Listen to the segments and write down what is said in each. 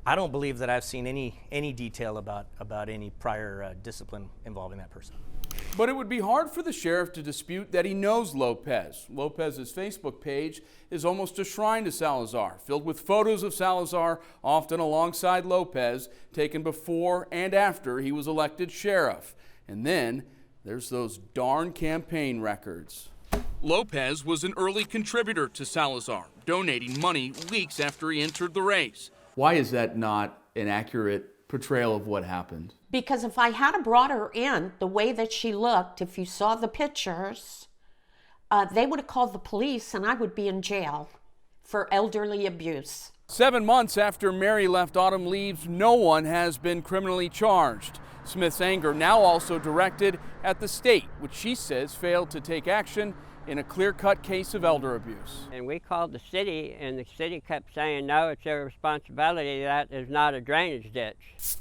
I don't believe that I've seen any detail about any prior discipline involving that person. But it would be hard for the sheriff to dispute that he knows Lopez. Lopez's Facebook page is almost a shrine to Salazar, filled with photos of Salazar, often alongside Lopez, taken before and after he was elected sheriff. And then there's those darn campaign records. Lopez was an early contributor to Salazar, donating money weeks after he entered the race. Why is that not an accurate portrayal of what happened? Because if I had brought her in the way that she looked, if you saw the pictures, they would have called the police and I would be in jail for elderly abuse. 7 months after Mary left Autumn Leaves, no one has been criminally charged. Smith's anger now also directed at the state, which she says failed to take action in a clear-cut case of elder abuse. And we called the city, and the city kept saying, no, it's their responsibility, that is not a drainage ditch.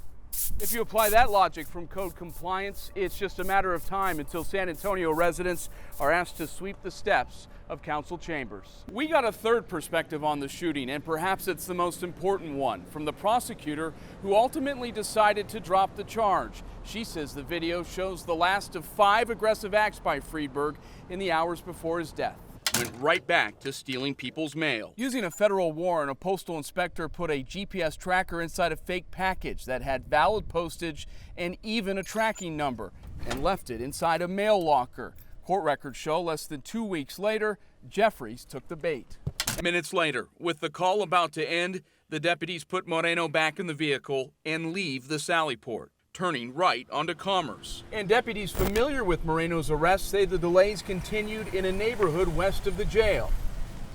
If you apply that logic from code compliance, it's just a matter of time until San Antonio residents are asked to sweep the steps of council chambers. We got a third perspective on the shooting, and perhaps it's the most important one, from the prosecutor who ultimately decided to drop the charge. She says the video shows the last of 5 aggressive acts by Friedberg in the hours before his death. Went right back to stealing people's mail. Using a federal warrant, a postal inspector put a GPS tracker inside a fake package that had valid postage and even a tracking number, and left it inside a mail locker. Court records show less than 2 weeks later, Jeffries took the bait. Minutes later, with the call about to end, the deputies put Moreno back in the vehicle and leave the Sallyport, turning right onto Commerce. And deputies familiar with Moreno's arrest say the delays continued in a neighborhood west of the jail,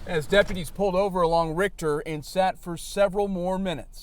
as deputies pulled over along Richter and sat for several more minutes.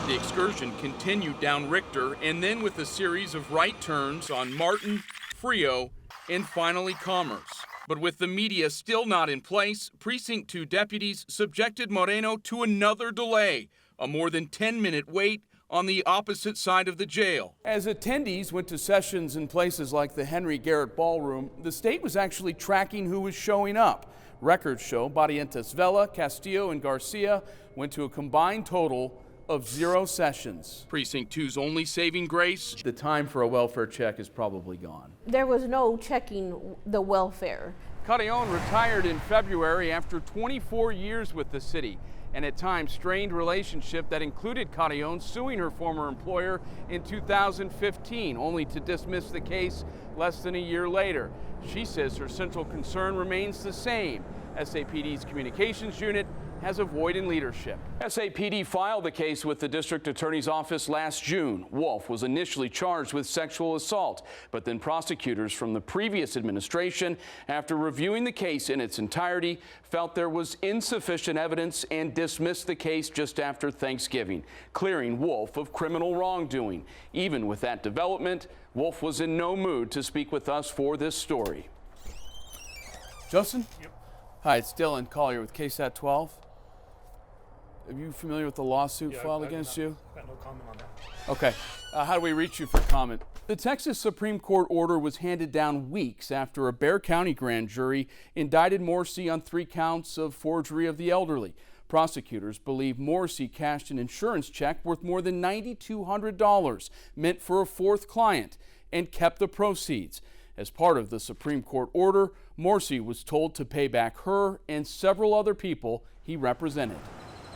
The excursion continued down Richter, and then with a series of right turns on Martin, Frio, and finally Commerce. But with the media still not in place, Precinct 2 deputies subjected Moreno to another delay, a more than 10-minute wait on the opposite side of the jail. As attendees went to sessions in places like the Henry Garrett Ballroom, the state was actually tracking who was showing up. Records show Barrientos Vela, Castillo, and Garcia went to a combined total of 0 sessions. Precinct 2's only saving grace: the time for a welfare check is probably gone. There was no checking the welfare. Carrion retired in February after 24 years with the city, and at times strained relationship that included Carrion suing her former employer in 2015, only to dismiss the case less than a year later. She says her central concern remains the same: SAPD's communications unit has a void in leadership. SAPD filed the case with the district attorney's office last June. Wolf was initially charged with sexual assault, but then prosecutors from the previous administration, after reviewing the case in its entirety, felt there was insufficient evidence and dismissed the case just after Thanksgiving, clearing Wolf of criminal wrongdoing. Even with that development, Wolf was in no mood to speak with us for this story. Justin? Yep. Hi, it's Dillon Collier with KSAT 12. Are you familiar with the lawsuit filed against you? I've got no comment on that. Okay. How do we reach you for comment? The Texas Supreme Court order was handed down weeks after a Bexar County grand jury indicted Morrissey on 3 counts of forgery of the elderly. Prosecutors believe Morrissey cashed an insurance check worth more than $9,200, meant for a 4th client, and kept the proceeds. As part of the Supreme Court order, Morrissey was told to pay back her and several other people he represented.